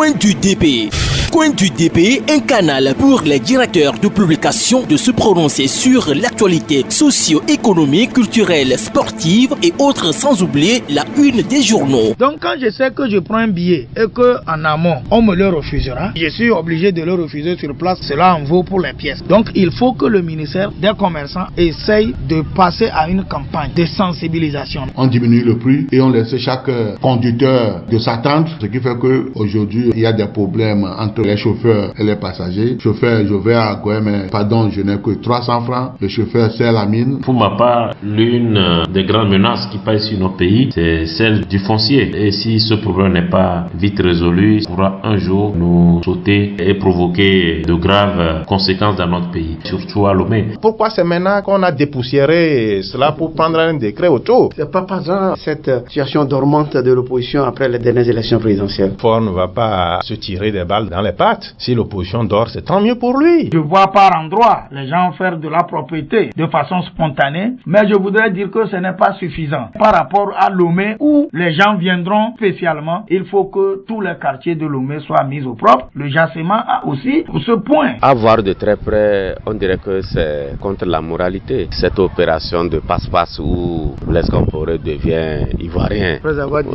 Coin du DP. Coin du DP, un canal pour les directeurs de publication de se prononcer sur l'actualité socio-économique, culturelle, sportive et autres, sans oublier la une des journaux. Donc quand je sais que je prends un billet et qu'en amont, on me le refusera, je suis obligé de le refuser sur place. Cela en vaut pour les pièces. Donc il faut que le ministère des Commerçants essaye de passer à une campagne de sensibilisation. On diminue le prix et on laisse chaque conducteur de s'attendre, ce qui fait qu'aujourd'hui, il y a des problèmes entre les chauffeurs et les passagers. Chauffeur, je vais à Goué, mais pardon, je n'ai que 300 francs. Le chauffeur sert la mine. Pour ma part, l'une des grandes menaces qui pèsent sur nos pays, c'est celle du foncier. Et si ce problème n'est pas vite résolu, il pourra un jour nous sauter et provoquer de graves conséquences dans notre pays, surtout à Lomé. Pourquoi c'est maintenant qu'on a dépoussiéré cela pour prendre un décret autour? C'est pas par hasard cette situation dormante de l'opposition après les dernières élections présidentielles. Ford ne va pas se tirer des balles dans les pattes. Si l'opposition dort, c'est tant mieux pour lui. Je vois par endroits les gens faire de la propriété de façon spontanée, mais je voudrais dire que ce n'est pas suffisant. Par rapport à Lomé, où les gens viendront spécialement, il faut que tous les quartiers de Lomé soient mis au propre. Le Jacema a aussi pour ce point. À voir de très près, on dirait que c'est contre la moralité. Cette opération de passe-passe où Blaise Compaoré devient ivoirien,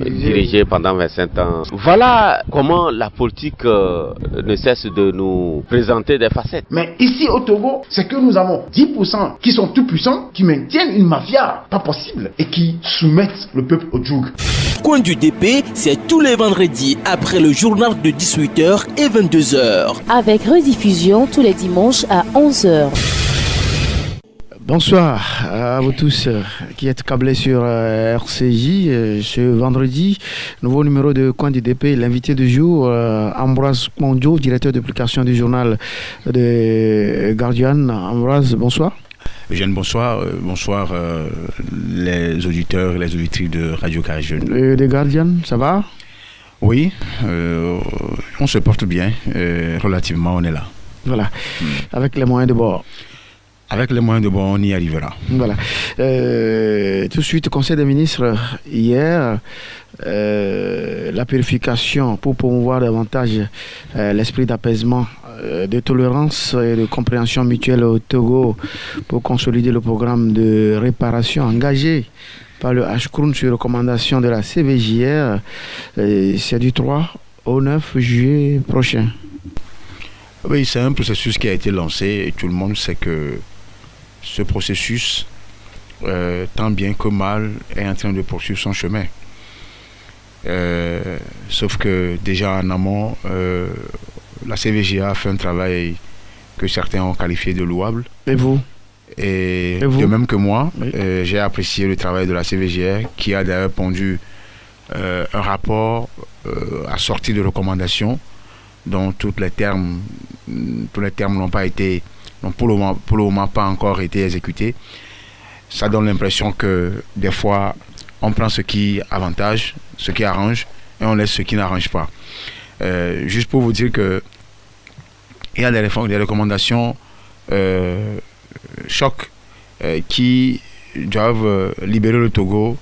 dirigé pendant 25 ans. Voilà comment la politique ne cesse de nous présenter des facettes. Mais ici au Togo, c'est que nous avons 10% qui sont tout puissants, qui maintiennent une mafia pas possible et qui soumettent le peuple au joug. Coin du DP, c'est tous les vendredis après le journal de 18h et 22h. Avec rediffusion tous les dimanches à 11h. Bonsoir à vous tous qui êtes câblés sur RCJ ce vendredi. Nouveau numéro de Coin du DP. L'invité du jour, Ambroise Kpondjo, directeur de publication du journal de Guardian. Ambroise, bonsoir. Eugène, bonsoir. Bonsoir les auditeurs et les auditrices de Radio Carajun. De Guardian, ça va? Oui, on se porte bien. Relativement, on est là. Voilà, avec les moyens de bord. Avec les moyens de bord, on y arrivera. Voilà. Tout de suite, Conseil des ministres, hier, la purification pour promouvoir davantage l'esprit d'apaisement, de tolérance et de compréhension mutuelle au Togo pour consolider le programme de réparation engagé par le HCROUN sur recommandation de la CVJR. C'est du 3 au 9 juillet prochain. Oui, c'est un processus qui a été lancé et tout le monde sait que ce processus, tant bien que mal, est en train de poursuivre son chemin. Sauf que déjà en amont, la CVJA a fait un travail que certains ont qualifié de louable. Et vous? Et de même que moi, oui. J'ai apprécié le travail de la CVJR qui a d'ailleurs pondu un rapport assorti de recommandations dont tous les termes n'ont pas été, n'ont pour le moment pas encore été exécutés. Ça donne l'impression que des fois on prend ce qui avantage, ce qui arrange, et on laisse ce qui n'arrange pas. Juste pour vous dire que il y a des recommandations chocs qui doivent libérer le Togo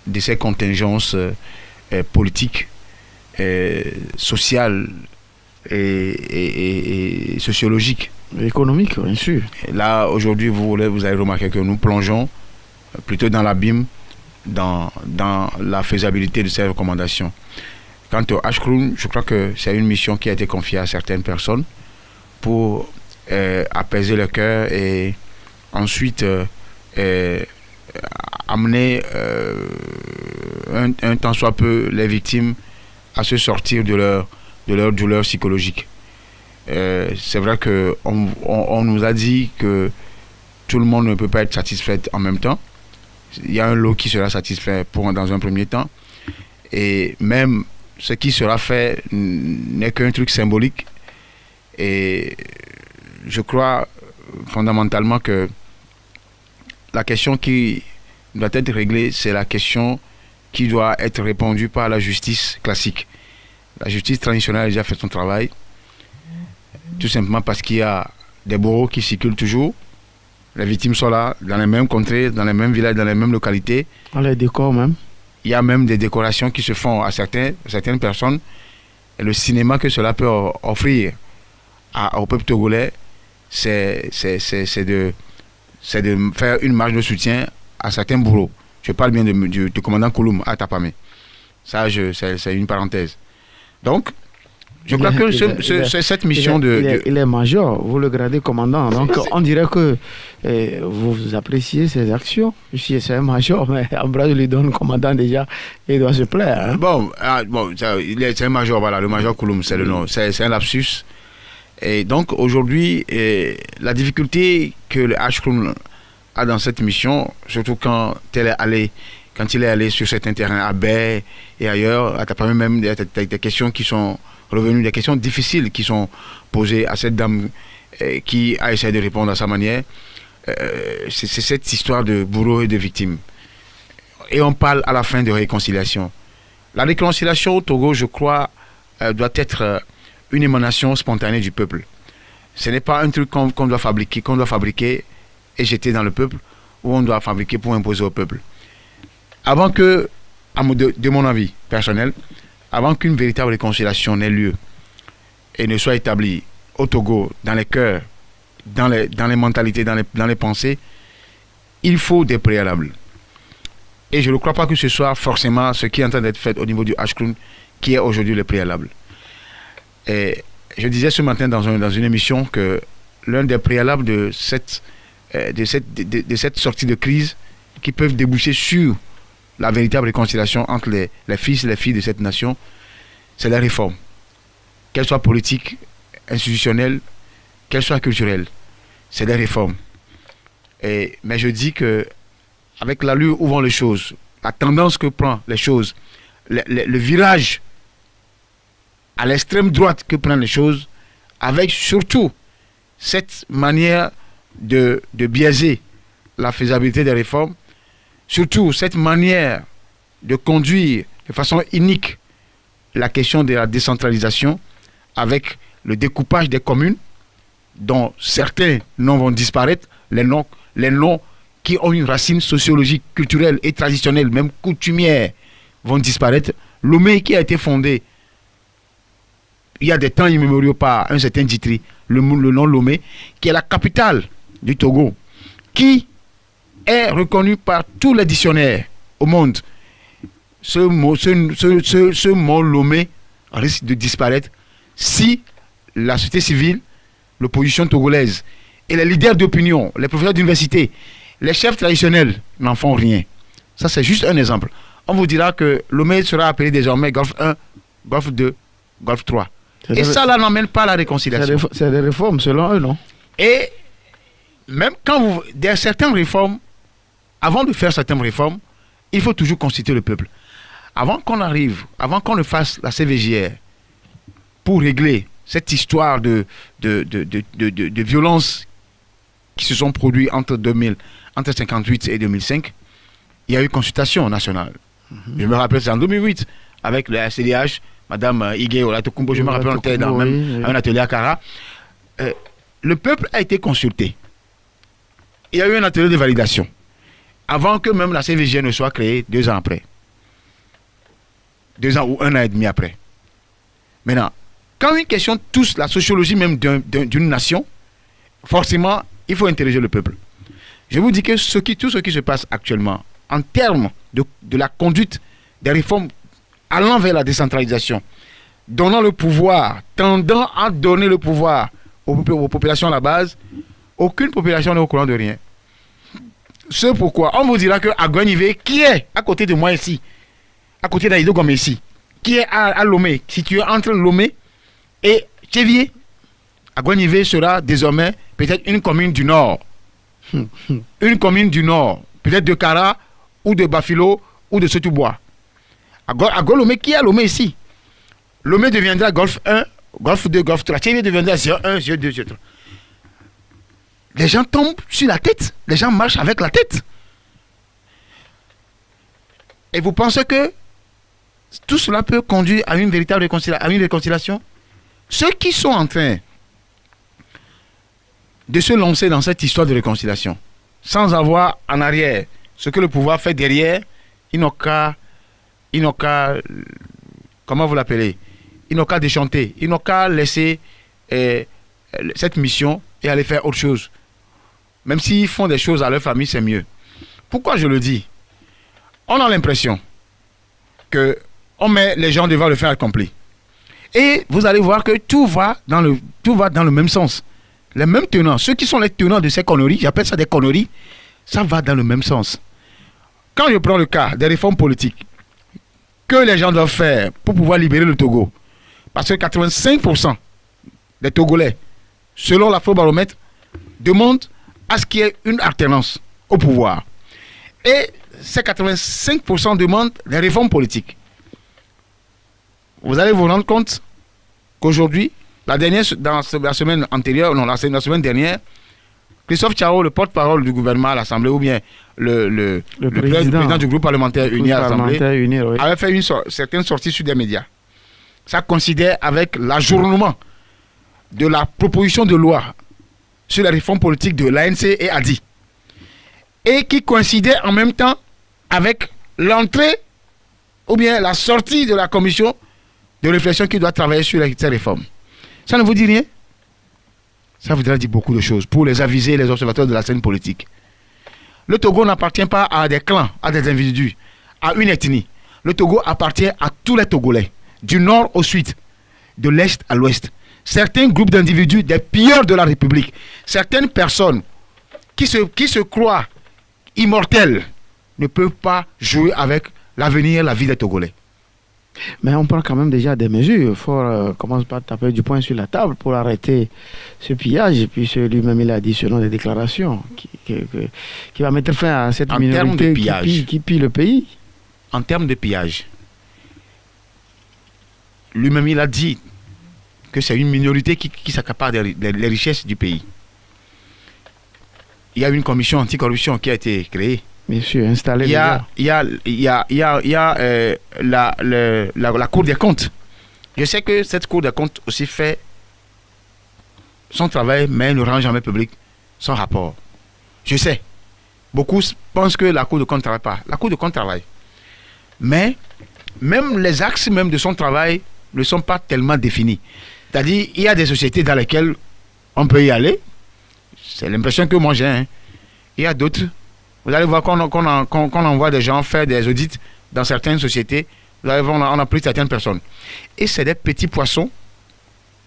de ces contingences politiques, sociales et sociologiques. Économiques, bien sûr. Et là, aujourd'hui, vous avez remarqué que nous plongeons plutôt dans l'abîme, dans la faisabilité de ces recommandations. Quant au HCROUN, je crois que c'est une mission qui a été confiée à certaines personnes pour apaiser le cœur et ensuite amener un tant soit peu les victimes à se sortir de leur douleur psychologique. C'est vrai qu'on nous a dit que tout le monde ne peut pas être satisfait en même temps. Il y a un lot qui sera satisfait dans un premier temps. Et même ce qui sera fait n'est qu'un truc symbolique. Et je crois fondamentalement que la question qui doit être réglée, c'est la question qui doit être répondue par la justice classique. La justice traditionnelle a déjà fait son travail, tout simplement parce qu'il y a des bourreaux qui circulent toujours. Les victimes sont là, dans les mêmes contrées, dans les mêmes villages, dans les mêmes localités. Dans les décors même. Il y a même des décorations qui se font à certaines personnes le cinéma que cela peut offrir au peuple togolais, c'est de faire une marche de soutien à certains bourreaux. Je parle bien du commandant Kouloum à Tapamé. Ça, c'est une parenthèse. Donc, je crois que cette mission il est major, vous le gradez commandant. Donc, on dirait que vous appréciez ses actions. Si c'est un major, mais Ambroise lui donne commandant déjà, il doit se plaire. Hein? C'est un major, voilà, le major Kouloum, c'est le nom. C'est un lapsus. Et donc, aujourd'hui, la difficulté que le Ashkroun a dans cette mission, surtout quand il est allé sur certains terrains à Baie et ailleurs, à Tapamé même, des questions qui sont revenues, des questions difficiles qui sont posées à cette dame qui a essayé de répondre à sa manière. C'est cette histoire de bourreaux et de victimes. Et on parle à la fin de réconciliation. La réconciliation au Togo, je crois, doit être une émanation spontanée du peuple. Ce n'est pas un truc qu'on doit fabriquer et jeter dans le peuple, ou on doit fabriquer pour imposer au peuple. Avant que, de mon avis personnel, avant qu'une véritable réconciliation n'ait lieu et ne soit établie au Togo, dans les cœurs, dans les mentalités, dans les pensées, il faut des préalables. Et je ne crois pas que ce soit forcément ce qui est en train d'être fait au niveau du Ashkroun qui est aujourd'hui le préalable. Et je disais ce matin dans une émission que l'un des préalables de cette sortie de crise qui peuvent déboucher sur la véritable réconciliation entre les fils et les filles de cette nation, c'est la réforme. Qu'elle soit politique, institutionnelle, qu'elle soit culturelle. C'est des réformes. Mais je dis que avec l'allure où vont les choses, la tendance que prennent les choses, le virage à l'extrême droite que prennent les choses, avec surtout cette manière de biaiser la faisabilité des réformes, surtout cette manière de conduire de façon inique la question de la décentralisation avec le découpage des communes dont certains noms vont disparaître, les noms qui ont une racine sociologique, culturelle et traditionnelle, même coutumière, vont disparaître. Lomé qui a été fondé il y a des temps immémoriaux par un certain Djitri, le nom Lomé, qui est la capitale du Togo, qui est reconnu par tous les dictionnaires au monde. Ce mot Lomé risque de disparaître si la société civile, l'opposition togolaise et les leaders d'opinion, les professeurs d'université, les chefs traditionnels n'en font rien. Ça, c'est juste un exemple. On vous dira que Lomé sera appelé désormais Golfe 1, Golfe 2, Golfe 3. Et ça, là, n'emmène pas la réconciliation. C'est des réformes, selon eux, non? Et même quand certaines réformes, avant de faire certaines réformes, il faut toujours constituer le peuple. Avant qu'on ne fasse la CVJR pour régler cette histoire de violences qui se sont produites entre 1958 et 2005, il y a eu consultation nationale. Je me rappelle, c'est en 2008, avec le CDH, Madame Igué Olatokumbo, je me rappelle, on était dans un atelier à Kara. Le peuple a été consulté. Il y a eu un atelier de validation. Avant que même la CVG ne soit créée 2 ans après. 2 ans ou 1 an et demi après. Maintenant, quand une question touche la sociologie même d'une nation, forcément, il faut interroger le peuple. Je vous dis que tout ce qui se passe actuellement, en termes de la conduite des réformes allant vers la décentralisation, donnant le pouvoir, tendant à donner le pouvoir aux populations à la base, aucune population n'est au courant de rien. C'est pourquoi on vous dira que à Guanivé, qui est à côté de moi ici, à côté d'Aïdo Gomé ici, qui est à Lomé, situé entre Lomé et Tchévier, à Guanivé sera désormais peut-être une commune du Nord. Une commune du Nord, peut-être de Kara, ou de Bafilo, ou de Sotoubois. À Lomé, qui est à Lomé ici? Lomé deviendra Golfe 1, Golfe 2, Golfe 3. Tchévier deviendra 01, 02, 03. Les gens tombent sur la tête. Les gens marchent avec la tête. Et vous pensez que tout cela peut conduire à une véritable réconciliation? Ceux qui sont en train de se lancer dans cette histoire de réconciliation, sans avoir en arrière ce que le pouvoir fait derrière, ils n'ont qu'à comment vous l'appelez? ils n'ont qu'à déchanter, ils n'ont qu'à laisser cette mission et aller faire autre chose. Même s'ils font des choses à leur famille, c'est mieux. Pourquoi je le dis? On a l'impression qu'on met les gens devant le fait accompli. Et vous allez voir que tout va dans le même sens. Les mêmes tenants, ceux qui sont les tenants de ces conneries, j'appelle ça des conneries, ça va dans le même sens. Quand je prends le cas des réformes politiques que les gens doivent faire pour pouvoir libérer le Togo, parce que 85% des Togolais, selon l'Afrobaromètre, demandent à ce qu'il y ait une alternance au pouvoir. Et ces 85% demandent des réformes politiques. Vous allez vous rendre compte qu'aujourd'hui, la semaine dernière, Christophe Tchao, le porte-parole du gouvernement à l'Assemblée, ou bien le président du groupe parlementaire uni à l'Assemblée, avait fait certaine sortie sur des médias. Ça coïncidait avec l'ajournement de la proposition de loi sur la réforme politique de l'ANC et ADI. Et qui coïncidait en même temps avec l'entrée ou bien la sortie de la commission de réflexion qui doit travailler sur ces réformes. Ça ne vous dit rien? Ça voudrait dire beaucoup de choses pour les aviser, les observateurs de la scène politique. Le Togo n'appartient pas à des clans, à des individus, à une ethnie. Le Togo appartient à tous les Togolais, du nord au sud, de l'est à l'ouest. Certains groupes d'individus, des pilleurs de la République, certaines personnes qui se croient immortels, ne peuvent pas jouer avec l'avenir, la vie des Togolais. Mais on prend quand même déjà des mesures. Il faut commencer par taper du poing sur la table pour arrêter ce pillage. Et puis lui-même, il a dit selon des déclarations qui va mettre fin à cette minorité qui pille le pays. En termes de pillage, lui-même, il a dit que c'est une minorité qui s'accapare des richesses du pays. Il y a une commission anticorruption qui a été créée. Bien sûr, installée. Il y a la Cour des comptes. Je sais que cette Cour des comptes aussi fait son travail, mais ne rend jamais public son rapport. Je sais. Beaucoup pensent que la Cour des comptes ne travaille pas. La Cour des comptes travaille. Mais même les axes même de son travail ne sont pas tellement définis. C'est-à-dire, il y a des sociétés dans lesquelles on peut y aller. C'est l'impression que moi j'ai. Hein. Il y a d'autres. Vous allez voir qu'on envoie des gens faire des audits dans certaines sociétés. Vous allez voir, on a pris certaines personnes. Et c'est des petits poissons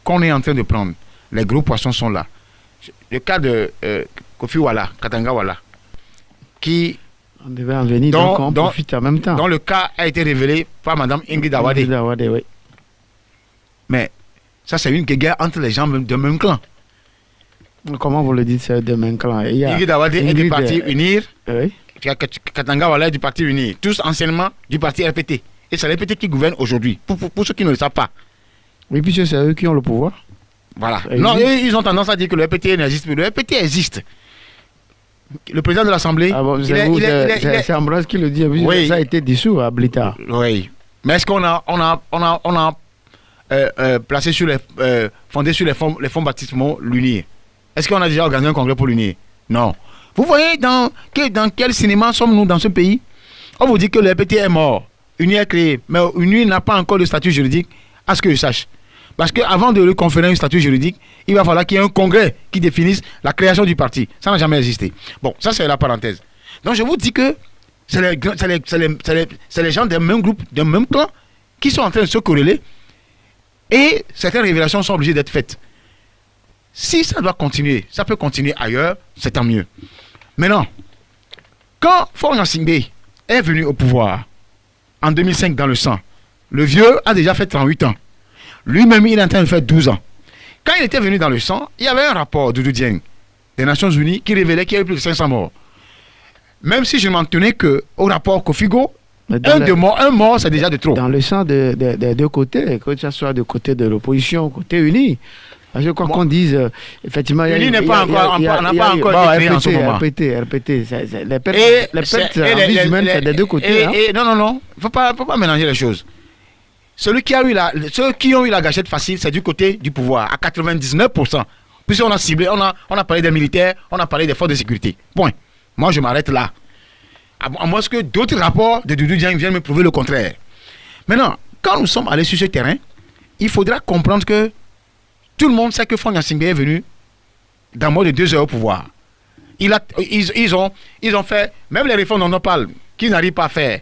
qu'on est en train de prendre. Les gros poissons sont là. Le cas de Kofi Wala, Katanga Wala, qui... On devait en venir, donc on profite en même temps. Dont le cas a été révélé par Mme Ingrid Awade. Oui. Mais ça, c'est une guerre entre les gens de même clan. Comment vous le dites, c'est de même clan? Ingrid Awade est du parti UNIR. Oui. Katanga Wala est du parti UNIR. Tous anciennement du parti RPT. Et c'est l'RPT qui gouverne aujourd'hui. Pour ceux qui ne le savent pas. Oui, puisque c'est eux qui ont le pouvoir. Voilà. Non, ils ont tendance à dire que le RPT n'existe plus. Le RPT existe. Le président de l'Assemblée... c'est Ambroise qui le dit. Oui. Ça a été dissous à Blita. Oui. Mais est-ce qu'on a placé sur fondé sur les fonds baptismaux l'UNIR? Est-ce qu'on a déjà organisé un congrès pour l'UNIR? Non. Vous voyez dans quel cinéma sommes-nous dans ce pays? On vous dit que le RPT est mort. UNIR est créé. Mais UNIR n'a pas encore de statut juridique, à ce que je sache. Parce qu'avant de lui conférer un statut juridique, il va falloir qu'il y ait un congrès qui définisse la création du parti. Ça n'a jamais existé. Bon, ça c'est la parenthèse. Donc je vous dis que c'est les gens des mêmes groupes, des mêmes clans, qui sont en train de se corréler. Et certaines révélations sont obligées d'être faites. Si ça doit continuer, ça peut continuer ailleurs, c'est tant mieux. Maintenant, quand Faure Gnassingbé est venu au pouvoir, en 2005 dans le sang, le vieux a déjà fait 38 ans. Lui-même, il est en train de faire 12 ans. Quand il était venu dans le sang, il y avait un rapport de Doudou Dieng des Nations Unies qui révélait qu'il y avait plus de 500 morts. Même si je ne m'en tenais qu'au rapport Kofigo, un mort, c'est déjà de trop. Dans le sang des deux côtés, que ce soit du côté de l'opposition, côté uni. Je crois qu'on dise, effectivement... L'UNI n'a pas encore été créé en ce moment. RPT. Les pertes humaines, c'est des deux côtés. Non. Il ne faut pas mélanger les choses. Ceux qui ont eu la gâchette facile, c'est du côté du pouvoir, à 99%. Puisqu'on a ciblé, on a parlé des militaires, on a parlé des forces de sécurité. Point. Moi, je m'arrête là. À moins que d'autres rapports de Doudou Dieng viennent me prouver le contraire. Maintenant, quand nous sommes allés sur ce terrain, il faudra comprendre que tout le monde sait que Faure Gnassingbé est venu dans moins de 2 heures au pouvoir. Ils ont fait, même les réformes dont on parle, qu'ils n'arrivent pas à faire,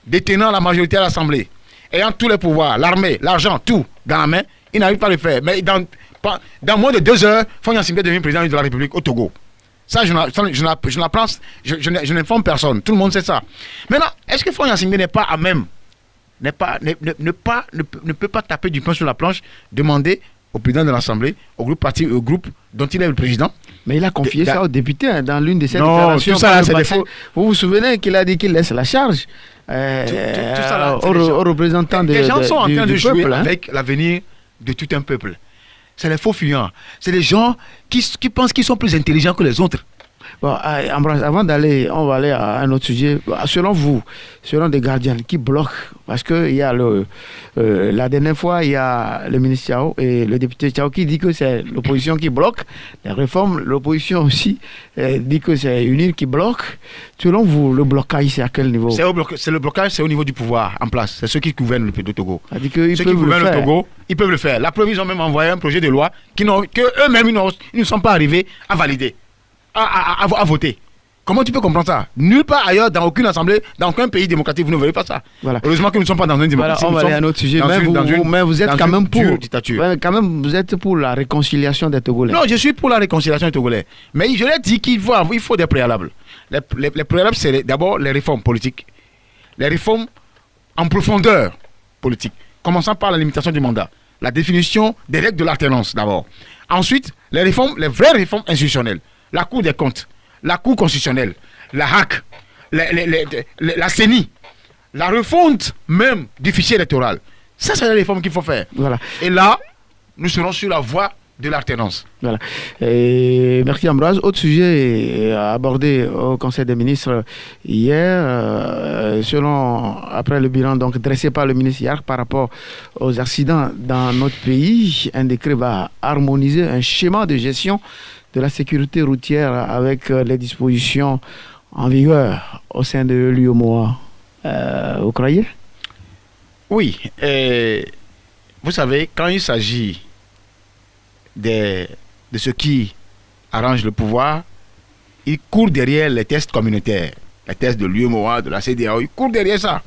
détenant la majorité à l'Assemblée, ayant tous les pouvoirs, l'armée, l'argent, tout dans la main, ils n'arrivent pas à le faire. Mais dans moins de 2 heures, Faure Gnassingbé devient président de la République au Togo. Ça, je n'informe personne. Tout le monde sait ça. Maintenant, est-ce que Faure Gnassingbé n'est pas à même, ne peut pas taper du poing sur la planche, demander au président de l'Assemblée, au groupe dont il est le président. Mais il a confié ça aux députés dans l'une de ses déclarations. Tout ça, c'est des faux. Vous vous souvenez qu'il a dit qu'il laisse la charge aux représentants du peuple. Les gens sont en train de jouer avec l'avenir de tout un peuple. C'est les faux fuyants. C'est les gens qui pensent qu'ils sont plus intelligents que les autres. Bon, Ambroise, avant d'aller, on va aller à un autre sujet. Selon vous, selon des gardiens qui bloquent, parce que il y a la dernière fois, il y a le ministre Thiao et le député Thiao qui dit que c'est l'opposition qui bloque les réformes. L'opposition aussi dit que c'est UNIR qui bloque. Selon vous, le blocage, c'est à quel niveau? C'est le blocage, c'est au niveau du pouvoir en place. C'est ceux qui gouvernent le Togo. Ceux qui gouvernent le Togo, ils peuvent le faire. La preuve, ils ont même envoyé un projet de loi que eux-mêmes ils ne sont pas arrivés à valider. À voter. Comment tu peux comprendre ça? Nulle part ailleurs, dans aucune assemblée, dans aucun pays démocratique, vous ne verrez pas ça. Voilà. Heureusement que nous ne sommes pas dans une démocratie. Voilà, on va aller à un autre sujet. Mais vous êtes quand même pour dictature. Quand même, vous êtes pour la réconciliation des Togolais. Non, je suis pour la réconciliation des Togolais. Mais je l'ai dit qu'il faut des préalables. Les préalables, c'est d'abord les réformes politiques. Les réformes en profondeur politique. Commençant par la limitation du mandat. La définition des règles de l'alternance, d'abord. Ensuite, les vraies réformes institutionnelles. La Cour des comptes, la Cour constitutionnelle, la HAC, la CENI, la refonte même du fichier électoral. Ça, c'est les réformes qu'il faut faire. Voilà. Et là, nous serons sur la voie de l'alternance. Voilà. Et merci Ambroise. Autre sujet abordé au Conseil des ministres hier, après le bilan donc, dressé par le ministre hier par rapport aux accidents dans notre pays, un décret va harmoniser un schéma de gestion de la sécurité routière avec les dispositions en vigueur au sein de l'UEMOA. Vous croyez? Oui. Vous savez, quand il s'agit de ce qui arrange le pouvoir, il court derrière les tests communautaires, les tests de l'UEMOA, de la CEDEAO, il court derrière ça.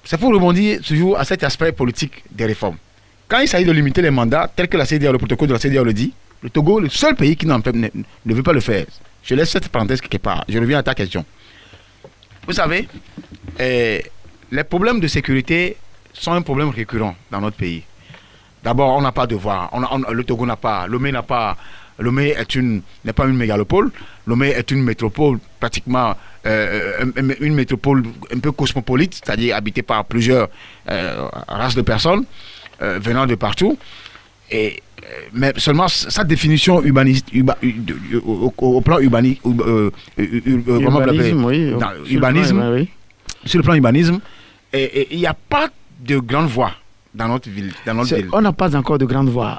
C'est pour rebondir toujours à cet aspect politique des réformes. Quand il s'agit de limiter les mandats, tel que la CEDEAO, le protocole de la CEDEAO le dit, le Togo, le seul pays qui ne veut pas le faire. Je laisse cette parenthèse quelque part. Je reviens à ta question. Vous savez, les problèmes de sécurité sont un problème récurrent dans notre pays. D'abord, on n'a pas de voix. Le Togo n'a pas. Lomé n'a pas. Lomé n'est pas une mégalopole. Lomé est une métropole pratiquement une métropole un peu cosmopolite, c'est-à-dire habitée par plusieurs races de personnes venant de partout. Mais seulement sa définition urbaniste au plan urbanisme, sur le plan urbanisme, il n'y a pas de grande voie dans notre ville. On n'a pas encore de grande voie.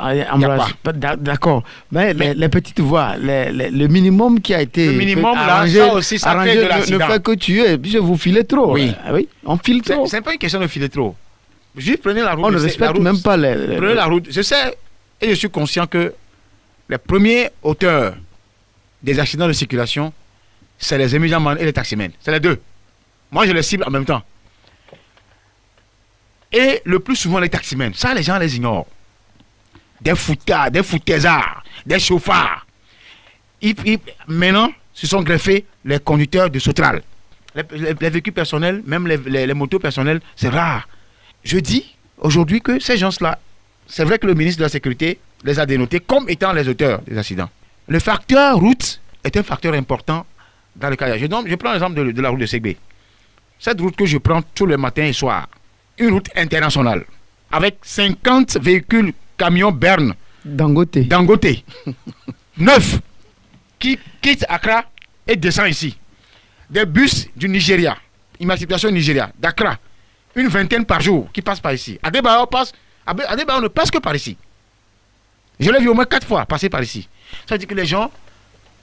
D'accord. Mais les petites voies, le minimum qui a été arrangé, là, ça aussi, ça crée de l'accident. Ne fait que tuer, puisque vous filez trop. Oui, on file trop. C'est pas une question de filer trop. Juste prenez la route. On ne respecte même pas prenez la route. Je sais et je suis conscient que les premiers auteurs des accidents de circulation, c'est les émigrants et les taximens. C'est les deux. Moi, je les cible en même temps. Et le plus souvent, les taximens. Ça, les gens les ignorent. Des foutards, des foutaisards, des chauffards. Maintenant, se sont greffés les conducteurs de Sotral. Les véhicules personnels, même les motos personnelles, c'est rare. Je dis aujourd'hui que ces gens-là, c'est vrai que le ministre de la Sécurité les a dénotés comme étant les auteurs des accidents. Le facteur route est un facteur important dans le cas. Je prends l'exemple de la route de Segbé. Cette route que je prends tous les matins et soirs, une route internationale, avec 50 véhicules, camions, bernes. Dangote. 9 qui quittent Accra et descendent ici. Des bus du Nigeria, Émancipation Nigeria, d'Accra, une vingtaine par jour qui passent par ici. À Adébao ne passe que par ici. Je l'ai vu au moins 4 fois passer par ici. Ça veut dire que les gens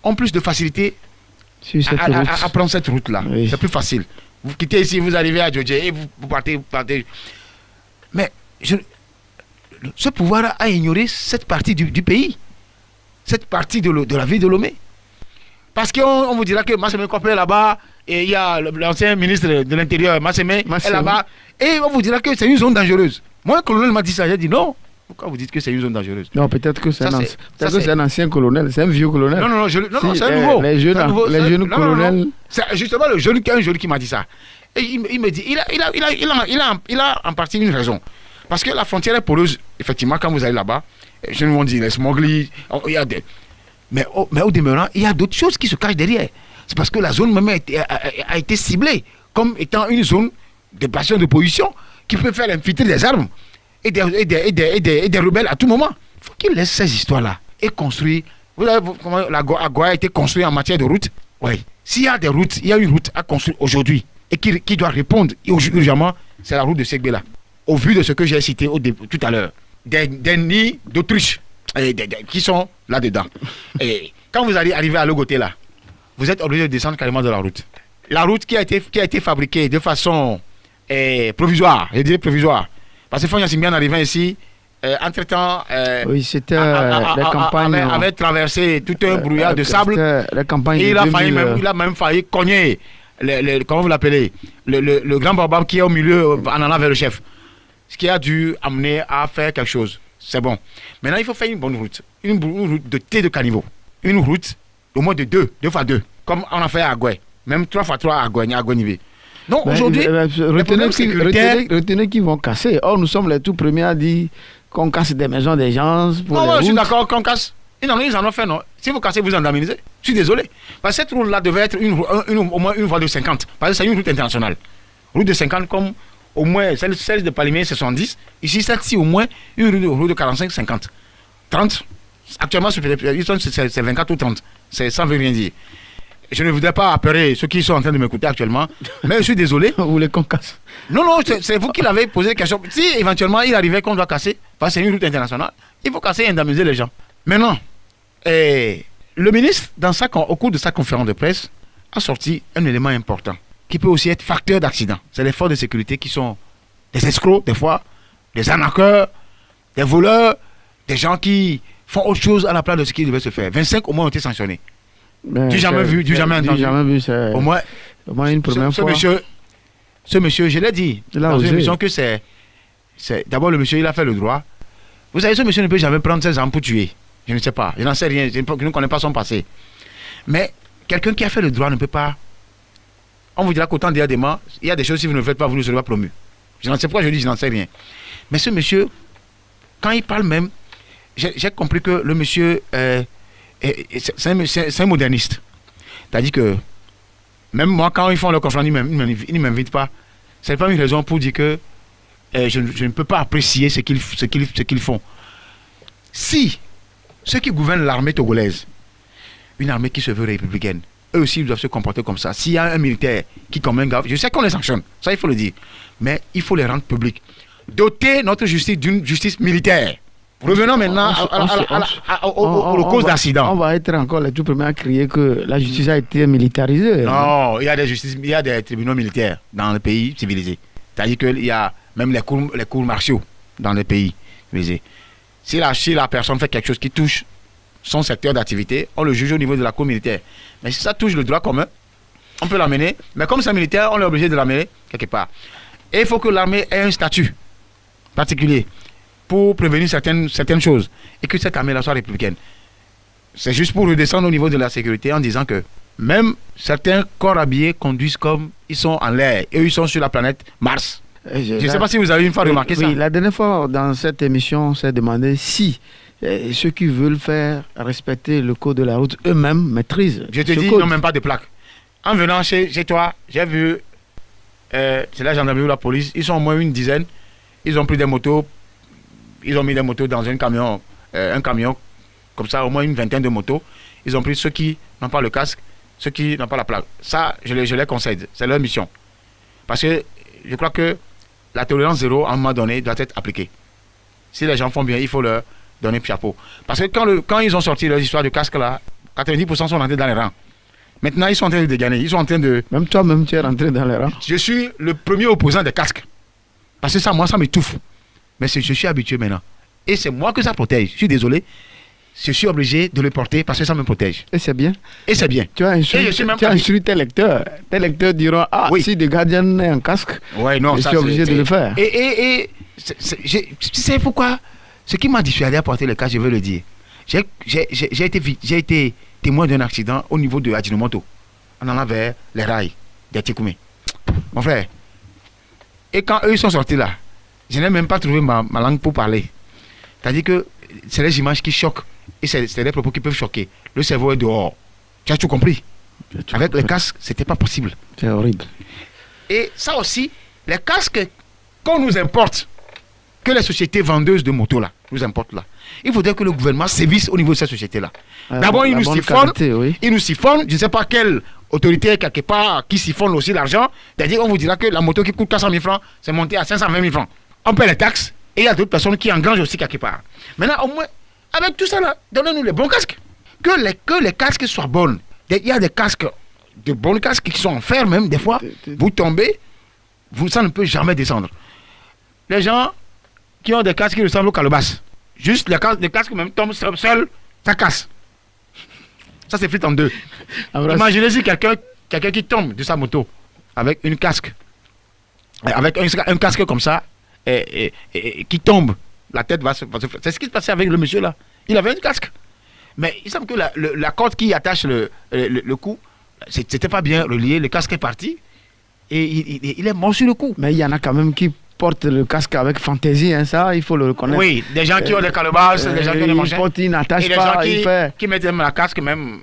ont plus de facilité à prendre cette route-là. Oui. C'est plus facile. Vous quittez ici, vous arrivez à Djodje et vous partez. Mais ce pouvoir a ignoré cette partie du pays, cette partie de la ville de Lomé. Parce qu'on vous dira que Masseme Kopé est là-bas, et il y a l'ancien ministre de l'Intérieur, Masseme est là-bas, et on vous dira que c'est une zone dangereuse. Moi, le colonel m'a dit ça, j'ai dit non. Pourquoi vous dites que c'est une zone dangereuse? Non, peut-être que c'est un ancien colonel, c'est un vieux colonel. Non, c'est un nouveau. Les jeunes colonels. C'est justement un jeune qui m'a dit ça. Et il me dit, il a en partie une raison. Parce que la frontière est poreuse, effectivement, quand vous allez là-bas, je nous dis les smuggling, il y a des... Mais au demeurant, il y a d'autres choses qui se cachent derrière. C'est parce que la zone même a été ciblée comme étant une zone de bastion de pollution qui peut faire infiltrer des armes et des rebelles à tout moment. Il faut qu'ils laissent ces histoires-là et construire. Vous savez comment la Goa a été construite en matière de route? Oui. S'il y a des routes, il y a une route à construire aujourd'hui et qui doit répondre urgemment, c'est la route de Segbela. Au vu de ce que j'ai cité tout à l'heure, des nids d'Autriche qui sont là-dedans. Et quand vous allez arriver à Logoté là, vous êtes obligé de descendre carrément de la route. La route qui a été fabriquée de façon provisoire, je dirais provisoire. Parce que Fonya Simbian arrivant ici, entre-temps, oui, c'était la campagne. Avait traversé tout un brouillard de sable. La campagne et il a même failli cogner, comment vous l'appelez, le grand baobab qui est au milieu en allant vers le chef. Ce qui a dû amener à faire quelque chose. C'est bon. Maintenant, il faut faire une bonne route. Une route de thé de caniveau. Une route au moins de 2 fois 2. Comme on a fait à Agoué. Même 3 fois 3 à Agoué. Donc aujourd'hui, retenez qu'ils vont casser. Or, nous sommes les tout premiers à dire qu'on casse des maisons des gens. Non, je suis d'accord qu'on casse. Ils en ont fait, non. Si vous cassez, vous indemnisez. Je suis désolé. Parce que cette route-là devait être au moins une voie de 50. Parce que c'est une route internationale. Route de 50 comme au moins celle de Palimé, c'est 70. Ici, celle-ci, au moins, une route de 45, 50. 30. Actuellement, c'est 24 ou 30. Ça ne veut rien dire. Je ne voudrais pas apeurer ceux qui sont en train de m'écouter actuellement, mais je suis désolé. Vous voulez qu'on casse? Non, c'est vous qui l'avez posé la question. Si éventuellement il arrivait qu'on doit casser, parce que c'est une route internationale, il faut casser et indemniser les gens. Maintenant, le ministre, au cours de sa conférence de presse, a sorti un élément important qui peut aussi être facteur d'accident. C'est les forces de sécurité qui sont des escrocs, des fois, des arnaqueurs, des voleurs, des gens qui font autre chose à la place de ce qui devait se faire. 25 au moins ont été sanctionnés. Du jamais vu, du jamais entendu. Au moins une première fois. Ce monsieur, je l'ai dit dans une émission que c'est... D'abord, le monsieur, il a fait le droit. Vous savez, ce monsieur ne peut jamais prendre ses armes pour tuer. Je ne sais pas, je n'en sais rien, je ne connais pas son passé. Mais quelqu'un qui a fait le droit ne peut pas... On vous dira qu'autant d'IADEMA, il y a des choses, si vous ne le faites pas, vous ne serez pas promu. Je n'en sais pas, je dis, je n'en sais rien. Mais ce monsieur, quand il parle même, j'ai compris que le monsieur... c'est un moderniste. C'est-à-dire que même moi, quand ils font leur conférence, ils ne m'invitent pas. Ce n'est pas une raison pour dire que je ne peux pas apprécier ce qu'ils font. Si ceux qui gouvernent l'armée togolaise, une armée qui se veut républicaine, eux aussi ils doivent se comporter comme ça. S'il y a un militaire qui commet un gaffe, je sais qu'on les sanctionne, ça il faut le dire, mais il faut les rendre publics. Doter notre justice d'une justice militaire. Revenons maintenant aux causes d'accident. On va être encore les tout premiers à crier que la justice a été militarisée. Non, il y a des tribunaux militaires dans les pays civilisés. C'est-à-dire qu'il y a même les cours martiaux dans les pays civilisés. Si la personne fait quelque chose qui touche son secteur d'activité, on le juge au niveau de la cour militaire. Mais si ça touche le droit commun, on peut l'amener. Mais comme c'est militaire, on est obligé de l'amener quelque part. Et il faut que l'armée ait un statut particulier pour prévenir certaines choses et que cette armée-là soit républicaine. C'est juste pour redescendre au niveau de la sécurité en disant que même certains corps habillés conduisent comme ils sont en l'air et eux ils sont sur la planète Mars. Je ne sais pas si vous avez une fois remarqué ça. Oui, la dernière fois dans cette émission, on s'est demandé si ceux qui veulent faire respecter le code de la route eux-mêmes maîtrisent. Je te dis, ils n'ont même pas de plaque. En venant chez toi, j'ai vu, c'est la gendarmerie ou la police, ils sont au moins une dizaine, ils ont pris des motos. Ils ont mis des motos dans un camion, comme ça, au moins une vingtaine de motos. Ils ont pris ceux qui n'ont pas le casque, ceux qui n'ont pas la plaque. Ça, je les conseille, c'est leur mission. Parce que je crois que la tolérance zéro, à un moment donné, doit être appliquée. Si les gens font bien, il faut leur donner chapeau. Parce que quand ils ont sorti leur histoire de casque là, 90% sont rentrés dans les rangs. Maintenant, ils sont en train de dégainer. Ils sont en train de... Même toi-même, tu es rentré dans les rangs. Je suis le premier opposant des casques. Parce que ça, moi, ça m'étouffe. Mais je suis habitué maintenant. et c'est moi que ça protège. Je suis désolé. Je suis obligé de le porter parce que ça me protège. Et c'est bien. Et c'est bien. Tu as instruit tes lecteurs. Tes lecteurs diront, si le gardien est en casque, je suis obligé de le faire. Et tu sais pourquoi? Ce qui m'a dissuadé à porter le casque, je veux le dire. J'ai été témoin d'un accident au niveau de Ajinomoto. On en a vers les rails d'Atikoumé. Mon frère. Et quand eux sont sortis là, je n'ai même pas trouvé ma langue pour parler. C'est-à-dire que c'est les images qui choquent. Et c'est des propos qui peuvent choquer. Le cerveau est dehors. Tu as tout compris. Avec les casques, c'était pas possible. C'est horrible. Et ça aussi, les casques qu'on nous importe, que les sociétés vendeuses de motos là, nous importent là. Il faudrait que le gouvernement sévisse au niveau de ces sociétés-là. D'abord, ils nous siphonnent. Ils nous siphonnent. Je ne sais pas quelle autorité quelque part qui siphonne aussi l'argent. C'est-à-dire qu'on vous dira que la moto qui coûte 400 000 francs, c'est monté à 520 000 francs. On paie les taxes et il y a d'autres personnes qui engrangent aussi quelque part. Maintenant, au moins, avec tout ça là, donnez-nous les bons casques. Que les casques soient bons. Il y a des casques, de bons casques qui sont en fer même, des fois. Vous tombez, ça ne peut jamais descendre. Les gens qui ont des casques qui ressemblent aux calebasses, juste les casques même tombent seuls, ça casse. Ça s'effrite en deux. Imaginez si quelqu'un qui tombe de sa moto avec une casque, avec un casque comme ça, et qui tombe, la tête va se faire. C'est ce qui se passait avec le monsieur là. Il avait un casque. Mais il semble que la corde qui attache le cou, c'était pas bien relié, le casque est parti, et il est mort sur le cou. Mais il y en a quand même qui portent le casque avec fantaisie, hein, ça, il faut le reconnaître. Oui, des gens qui ont des calebasses, des gens qui ont des manchettes. Ils n'attachent pas, et des gens qui mettent même la casque même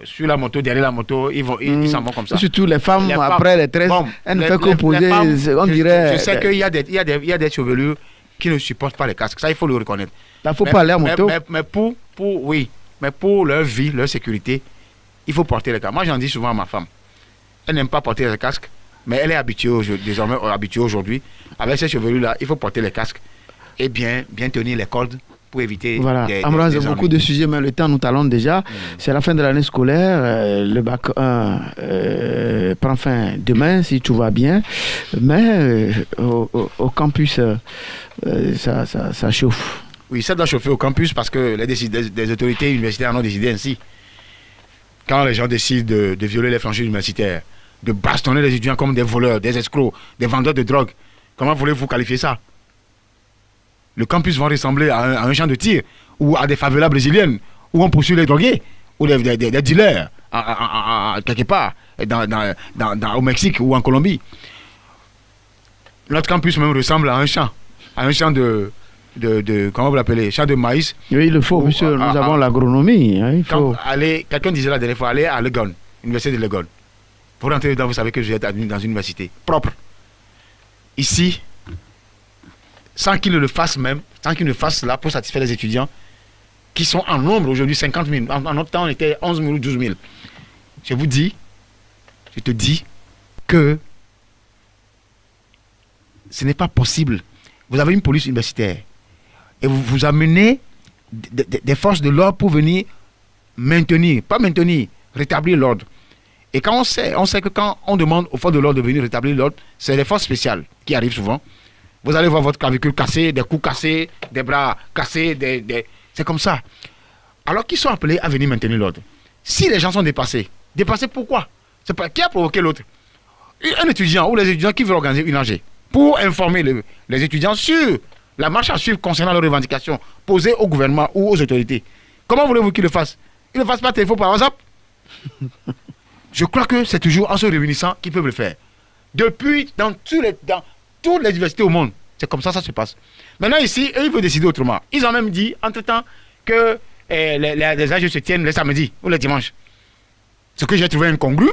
sur la moto, derrière la moto, ils s'en vont comme ça. Surtout les femmes, après les 13, elles ne font que poser, on dirait... Je sais qu'il y a des chevelures qui ne supportent pas les casques, ça il faut le reconnaître. Il faut pas aller à moto. Mais pour leur vie, leur sécurité, il faut porter les casques. Moi j'en dis souvent à ma femme, elle n'aime pas porter les casques, mais elle est désormais habituée aujourd'hui. Avec ces chevelures-là, il faut porter les casques et bien tenir les cordes pour éviter Ambroise, beaucoup de sujets, mais le temps nous talonne déjà. C'est la fin de l'année scolaire. Le bac 1 prend fin demain, si tout va bien. Mais au campus, ça chauffe. Oui, ça doit chauffer au campus parce que les autorités universitaires en ont décidé ainsi. Quand les gens décident de violer les franchises universitaires, de bastonner les étudiants comme des voleurs, des escrocs, des vendeurs de drogue, comment voulez-vous qualifier ça? Le campus va ressembler à un champ de tir ou à des favelas brésiliennes où on poursuit les drogués ou des dealers quelque part au Mexique ou en Colombie. Notre campus même ressemble à un champ de comment vous l'appelez, champ de maïs. Oui, il le faut, monsieur, nous avons l'agronomie. Hein, quelqu'un disait la dernière fois, allez à Legon, l'université de Legon. Pour rentrer dedans, vous savez que je vais être admis dans une université propre. Ici, sans qu'ils ne le fassent même, sans qu'ils ne fassent cela pour satisfaire les étudiants, qui sont en nombre aujourd'hui, 50 000. En notre temps, on était 11 000 ou 12 000. Je te dis que ce n'est pas possible. Vous avez une police universitaire et vous amenez des forces de l'ordre pour venir rétablir l'ordre. Et quand on sait que quand on demande aux forces de l'ordre de venir rétablir l'ordre, c'est les forces spéciales qui arrivent souvent. Vous allez voir votre clavicule cassée, des coups cassés, des bras cassés, c'est comme ça. Alors qu'ils sont appelés à venir maintenir l'ordre. Si les gens sont dépassés pourquoi? Qui a provoqué l'autre? Un étudiant ou les étudiants qui veulent organiser une AG pour informer les étudiants sur la marche à suivre concernant leurs revendications posées au gouvernement ou aux autorités. Comment voulez-vous qu'ils le fassent? Ils ne le fassent pas téléphone par WhatsApp. Je crois que c'est toujours en se réunissant qu'ils peuvent le faire. Depuis, dans toutes les universités au monde, c'est comme ça ça se passe. Maintenant ici, eux, ils veulent décider autrement. Ils ont même dit, entre-temps, que les AG se tiennent les samedis ou les dimanches. Ce que j'ai trouvé incongru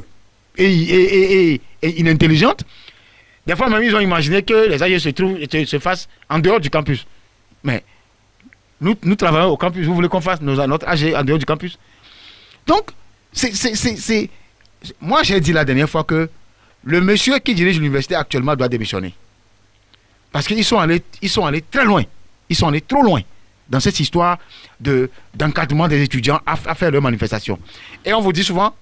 et inintelligente. Des fois même, ils ont imaginé que les AG se fassent en dehors du campus. Mais nous travaillons au campus. Vous voulez qu'on fasse notre AG en dehors du campus? Donc, moi, j'ai dit la dernière fois que le monsieur qui dirige l'université actuellement doit démissionner. Parce qu'ils sont allés très loin. Ils sont allés trop loin dans cette histoire d'encadrement des étudiants à faire leurs manifestations. Et on vous dit souvent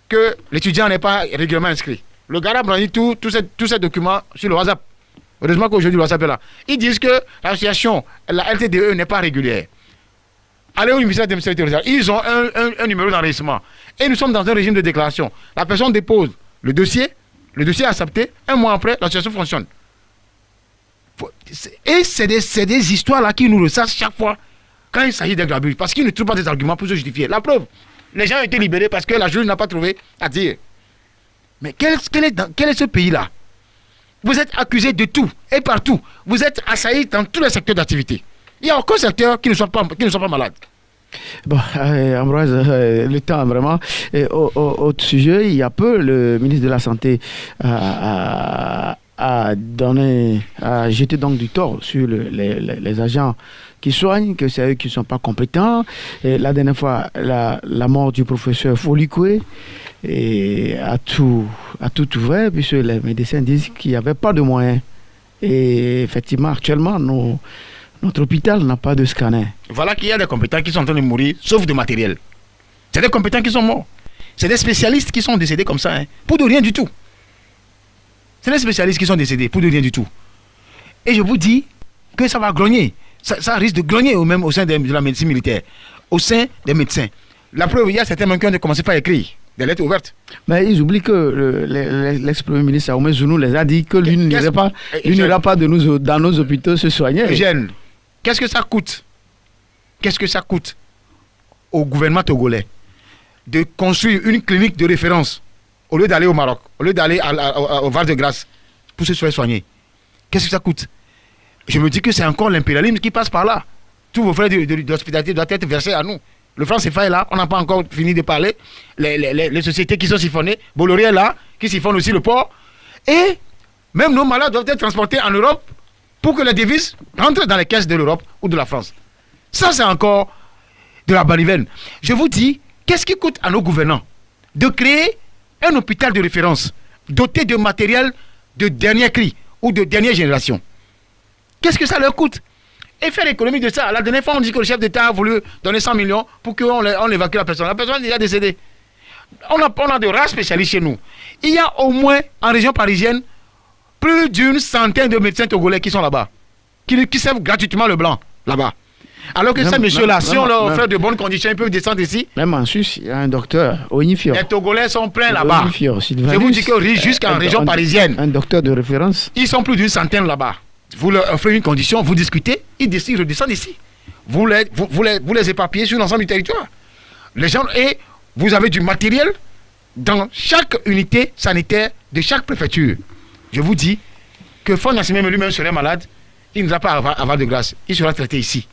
que l'étudiant n'est pas régulièrement inscrit. Le gars a brandi tous ces documents sur le WhatsApp. Heureusement qu'aujourd'hui, le s'appelle là. Ils disent que l'association, la LTDE n'est pas régulière. Allez au ministère des Ministères territoriales, ils ont un numéro d'enregistrement. Et nous sommes dans un régime de déclaration. La personne dépose le dossier est accepté, un mois après, l'association fonctionne. Et c'est des histoires là qui nous ressassent chaque fois quand il s'agit d'abus, parce qu'ils ne trouvent pas des arguments pour se justifier. La preuve, les gens ont été libérés parce que la juge n'a pas trouvé à dire. Mais quel est ce pays-là? Vous êtes accusés de tout et partout. Vous êtes assaillis dans tous les secteurs d'activité. Il n'y a aucun secteur qui ne soit pas malade. Bon, Ambroise, le temps vraiment. Autre sujet, il y a peu, le ministre de la Santé a jeté donc du tort sur les agents qui soignent, que c'est eux qui ne sont pas compétents. Et la dernière fois, la mort du professeur Folikwe a tout ouvert, puisque les médecins disent qu'il n'y avait pas de moyens. Et effectivement, actuellement, notre hôpital n'a pas de scanner. Voilà qu'il y a des compétents qui sont en train de mourir, sauf de matériel. C'est des compétents qui sont morts. C'est des spécialistes qui sont décédés comme ça, pour de rien du tout. C'est des spécialistes qui sont décédés pour de rien du tout. Et je vous dis que ça va grogner. Ça risque de grogner même au sein de la médecine militaire, au sein des médecins. La preuve, il y a certains qui ont commencé par écrire des lettres ouvertes. Mais ils oublient que l'ex-premier ministre Ahmed Zounou les a dit que lui n'ira pas dans nos hôpitaux se soigner. Eugène, qu'est-ce que ça coûte? Qu'est-ce que ça coûte au gouvernement togolais de construire une clinique de référence au lieu d'aller au Maroc, au lieu d'aller au Val-de-Grâce pour se faire soigner? Qu'est-ce que ça coûte? Je me dis que c'est encore l'impérialisme qui passe par là. Tous vos frais d'hospitalité doivent être versés à nous. Le franc CFA est là, on n'a pas encore fini de parler. Les sociétés qui sont siphonnées, Bolloré est là, qui siphonne aussi le port. Et même nos malades doivent être transportés en Europe pour que les devises rentrent dans les caisses de l'Europe ou de la France. Ça, c'est encore de la baliverne. Je vous dis, qu'est-ce qui coûte à nos gouvernants de créer un hôpital de référence doté de matériel de dernier cri ou de dernière génération? Qu'est-ce que ça leur coûte? Et faire l'économie de ça. La dernière fois, on dit que le chef d'État a voulu donner 100 millions pour qu'on évacue la personne. La personne est déjà décédée. On a de rares spécialistes chez nous. Il y a au moins, en région parisienne, plus d'une centaine de médecins togolais qui sont là-bas, qui servent gratuitement le blanc, là-bas. Alors que ces messieurs-là, si on leur offre de bonnes conditions, ils peuvent descendre ici. Même en Suisse, il y a un docteur, Onifior. Les Togolais sont pleins là-bas. Je vous dis que jusqu'en région parisienne. Un docteur de référence. Ils sont plus d'une centaine là-bas. Vous leur offrez une condition, vous discutez, ils redescendent ici. Vous les éparpillez sur l'ensemble du territoire. Les gens, et vous avez du matériel dans chaque unité sanitaire de chaque préfecture. Je vous dis que Fon Nassimé lui-même serait malade, il ne va pas avoir de grâce, il sera traité ici.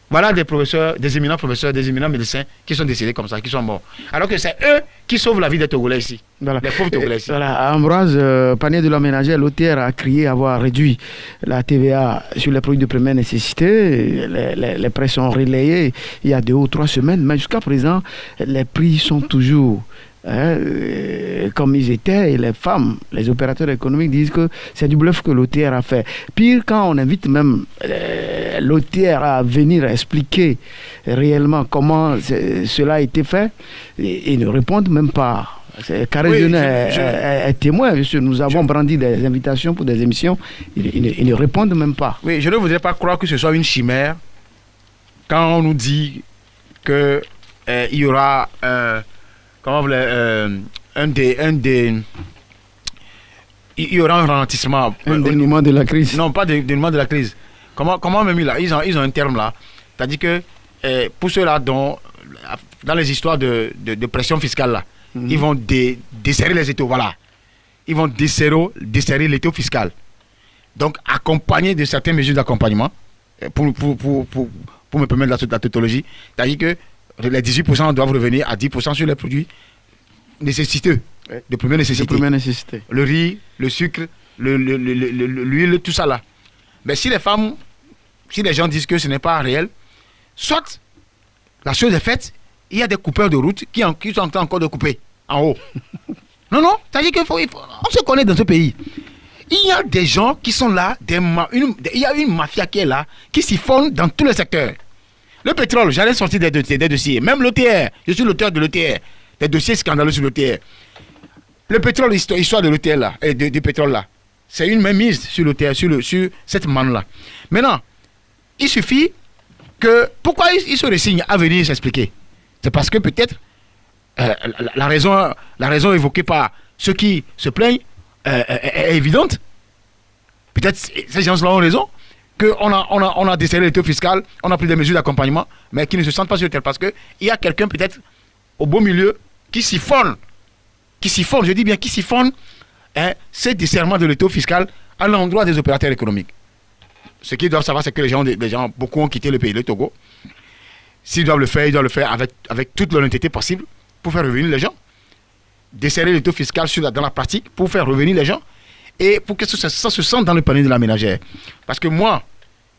Voilà des professeurs, des éminents professeurs, des éminents médecins qui sont décédés comme ça, qui sont morts. Alors que c'est eux qui sauvent la vie des Togolais ici. Voilà. Les pauvres Togolais ici. Voilà. Ambroise, Panier de l'aménageur, l'OTR a crié avoir réduit la TVA sur les produits de première nécessité. Les prix sont relayés il y a 2 ou 3 semaines, mais jusqu'à présent, les prix sont toujours comme ils étaient, et les femmes, les opérateurs économiques disent que c'est du bluff que l'OTR a fait. Pire, quand on invite même l'OTR à venir expliquer réellement comment cela a été fait, ils ne répondent même pas. Carré est témoin, puisque nous avons brandi des invitations pour des émissions, ils ne répondent même pas. Oui, je ne voudrais pas croire que ce soit une chimère quand on nous dit que il y aura il y aura un ralentissement. Un dénouement de la crise. Non, pas dénouement de la crise. Comment même là, ils ont un terme là. C'est-à-dire que pour ceux-là dans les histoires de pression fiscale là, ils vont desserrer les étaux, voilà. Ils vont desserrer l'étau fiscal. Donc accompagné de certaines mesures d'accompagnement pour me permettre la tautologie. C'est-à-dire que les 18% doivent revenir à 10% sur les produits nécessiteux, de première nécessité. Le riz, le sucre, l'huile, tout ça là. Mais si les gens disent que ce n'est pas réel, soit la chose est faite, il y a des coupeurs de route qui sont en train encore de couper en haut. Non, c'est-à-dire qu'on se connaît dans ce pays. Il y a des gens qui sont là, il y a une mafia qui est là, qui siphonne dans tous les secteurs. Le pétrole, j'allais sortir des dossiers. Même l'OTR, je suis l'auteur de l'OTR. Des dossiers scandaleux sur l'OTR. Le pétrole, l'histoire de l'OTR là, et du pétrole là, c'est une mainmise sur le terrain, sur cette manne-là. Maintenant, il suffit que... Pourquoi ils se résignent à venir s'expliquer? C'est parce que peut-être la raison évoquée par ceux qui se plaignent est évidente. Peut-être ces gens-là ont raison, qu'on a desserré le taux fiscal, on a pris des mesures d'accompagnement, mais qui ne se sentent pas sur le terrain. Parce qu'il y a quelqu'un peut-être au beau milieu qui siphonne, je dis bien qui siphonne, ces desserrements de l'étau fiscal à l'endroit des opérateurs économiques. Ce qu'ils doivent savoir, c'est que les gens, beaucoup ont quitté le pays, le Togo. S'ils doivent le faire, ils doivent le faire avec toute l'honnêteté possible pour faire revenir les gens. Desserrer l'étau fiscal dans la pratique pour faire revenir les gens et pour que ça se sente dans le panier de la ménagère. Parce que moi,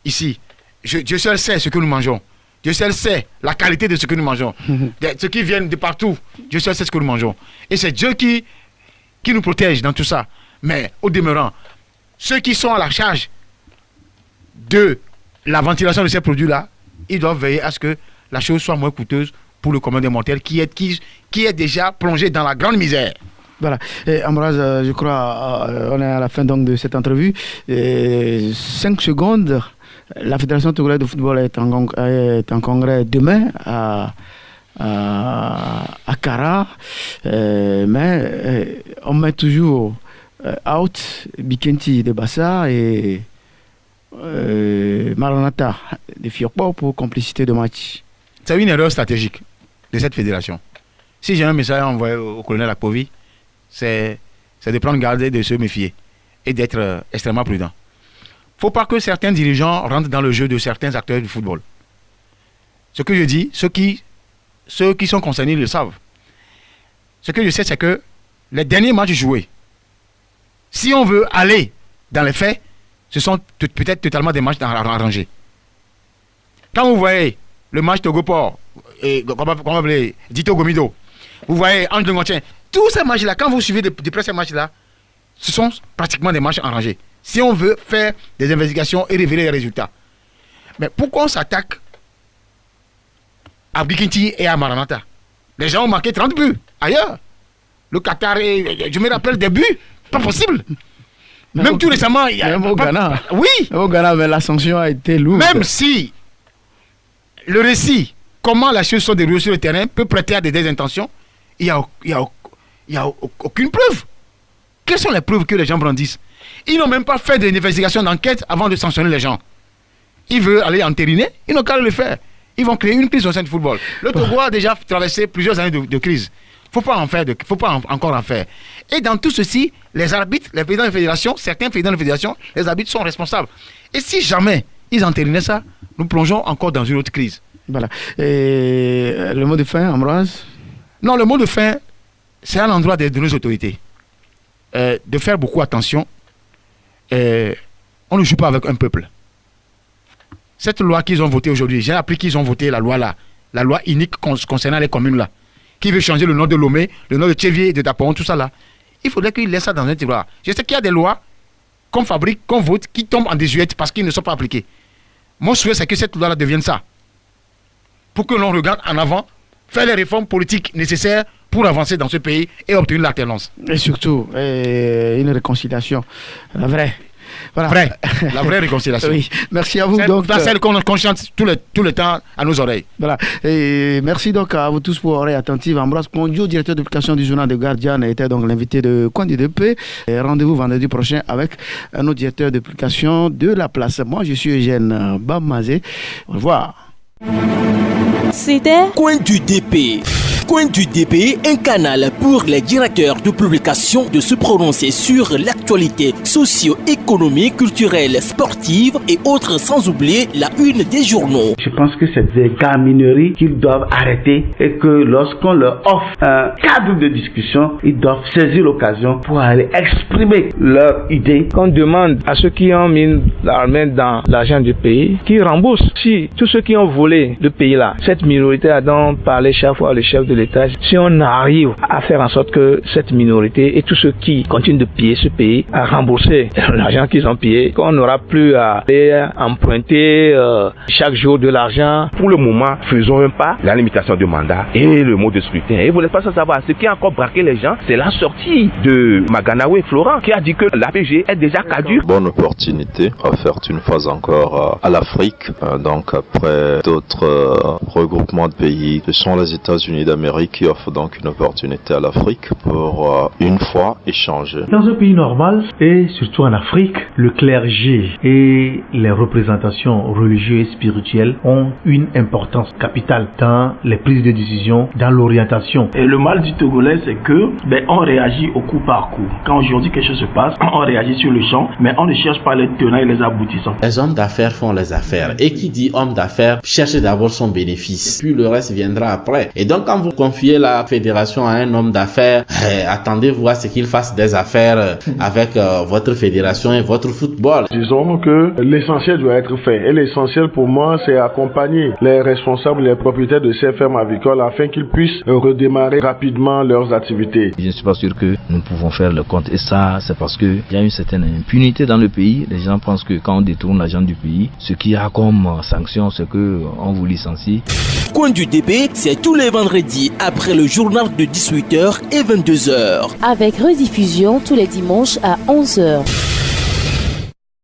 ici, Dieu seul sait ce que nous mangeons. Dieu seul sait la qualité de ce que nous mangeons. Ceux qui viennent de partout, Dieu seul sait ce que nous mangeons. Et c'est Dieu qui nous protège dans tout ça. Mais au demeurant, ceux qui sont à la charge de la ventilation de ces produits-là, ils doivent veiller à ce que la chose soit moins coûteuse pour le commun des mortels qui est déjà plongé dans la grande misère. Voilà. Ambroise, je crois, on est à la fin donc de cette entrevue. 5 secondes. La Fédération togolaise de football est en congrès demain à Kara. Mais on met toujours out Bikenti de Bassa et Maranatha de Fiokpo pour complicité de match. C'est une erreur stratégique de cette fédération. Si j'ai un message à envoyer au colonel Akpovi, c'est de prendre garde et de se méfier et d'être extrêmement prudent. Il ne faut pas que certains dirigeants rentrent dans le jeu de certains acteurs du football. Ce que je dis, ceux qui sont concernés le savent. Ce que je sais, c'est que les derniers matchs joués, si on veut aller dans les faits, ce sont peut-être totalement des matchs arrangés. Quand vous voyez le match Togo-Port, et comment vous appelez Dito Gomido, vous voyez Ange de Ngontien, tous ces matchs-là, quand vous suivez de près ces matchs-là, ce sont pratiquement des matchs arrangés. Si on veut faire des investigations et révéler les résultats. Mais pourquoi on s'attaque à Bikinti et à Maranatha? Les gens ont marqué 30 buts ailleurs. Le Qatar, je me rappelle des buts, pas possible. Même tout récemment, il y a même au Ghana. Oui. Au Ghana, mais la sanction a été lourde. Même si le récit, comment les choses sont déroulées sur le terrain, peut prêter à des désintentions, il n'y a aucune preuve. Quelles sont les preuves que les gens brandissent? Ils n'ont même pas fait d'investigation, d'enquête avant de sanctionner les gens. Ils veulent aller entériner, ils n'ont qu'à le faire. Ils vont créer une crise au sein du football. Le Togo a déjà traversé plusieurs années de crise. Il ne faut pas encore en faire. Et dans tout ceci, les arbitres, les présidents de fédération, certains présidents de fédération, les arbitres sont responsables. Et si jamais ils entérinaient ça, nous plongeons encore dans une autre crise. Voilà. Et le mot de fin, Ambroise? Non, le mot de fin, c'est à l'endroit de nos autorités. De faire beaucoup attention. On ne joue pas avec un peuple. Cette loi qu'ils ont votée aujourd'hui, j'ai appris qu'ils ont voté la loi là, la loi unique concernant les communes là, qui veut changer le nom de Lomé, le nom de Tchévier, de Dapon, tout ça là. Il faudrait qu'ils laissent ça dans un tiroir. Je sais qu'il y a des lois qu'on fabrique, qu'on vote, qui tombent en désuète parce qu'ils ne sont pas appliqués. Mon souhait, c'est que cette loi là devienne ça. Pour que l'on regarde en avant, faire les réformes politiques nécessaires pour avancer dans ce pays et obtenir l'alternance. Et surtout, une réconciliation, la vraie. Voilà. La vraie réconciliation. Oui. Merci à vous. Celle qu'on chante tout le temps à nos oreilles. Voilà. Et merci donc à vous tous pour oreille attentive. Ambroise Kondio, directeur d'application du journal de Guardian, était donc l'invité de Coin du DP. Rendez-vous vendredi prochain avec un autre directeur d'application de La Place. Moi, je suis Eugène Bamazé. Au revoir. C'était Coin du DP. Coin du DP, un canal pour les directeurs de publication de se prononcer sur l'actualité socio-économique, culturelle, sportive et autres, sans oublier la une des journaux. Je pense que c'est des gamineries qu'ils doivent arrêter et que lorsqu'on leur offre un cadre de discussion, ils doivent saisir l'occasion pour aller exprimer leurs idées. Qu'on demande à ceux qui ont mis la main dans l'argent du pays, qu'ils remboursent. Si tous ceux qui ont volé le pays là, cette minorité a donc parlé chaque fois le chef de l'État l'État, si on arrive à faire en sorte que cette minorité et tous ceux qui continuent de piller ce pays à rembourser l'argent qu'ils ont pillé, qu'on n'aura plus à aller emprunter chaque jour de l'argent. Pour le moment, faisons un pas, la limitation du mandat et le mode de scrutin. Et vous n'êtes pas sans savoir, ce qui a encore braqué les gens, c'est la sortie de Maganawe Florent qui a dit que l'APG est déjà caduque. Bonne opportunité offerte une fois encore à l'Afrique, donc après d'autres regroupements de pays. Ce sont les États-Unis d'Amérique qui offrent donc une opportunité à l'Afrique pour une fois échanger. Dans un pays normal et surtout en Afrique, le clergé et les représentations religieuses et spirituelles ont une importance capitale dans les prises de décision, dans l'orientation. Et le mal du Togolais, c'est que on réagit au coup par coup. Quand aujourd'hui quelque chose se passe, on réagit sur le champ, mais on ne cherche pas les tenants et les aboutissants. Les hommes d'affaires font les affaires. Et qui dit homme d'affaires cherche d'abord son bénéfice, puis le reste viendra après. Et donc quand vous confiez la fédération à un homme d'affaires, attendez-vous à ce qu'il fasse des affaires avec votre fédération et votre football. Disons que l'essentiel doit être fait. Et l'essentiel pour moi, c'est accompagner les responsables, les propriétaires de ces fermes avicoles afin qu'ils puissent redémarrer rapidement leurs activités. Je ne suis pas sûr que nous pouvons faire le compte. Et ça, c'est parce qu'il y a une certaine impunité dans le pays. Les gens pensent que quand on détourne l'argent du pays, ce qu'il y a comme sanction, c'est qu'on vous licencie. Coin du DP, c'est tous les vendredis après le journal de 18h et 22h. Avec rediffusion tous les dimanches à 11h.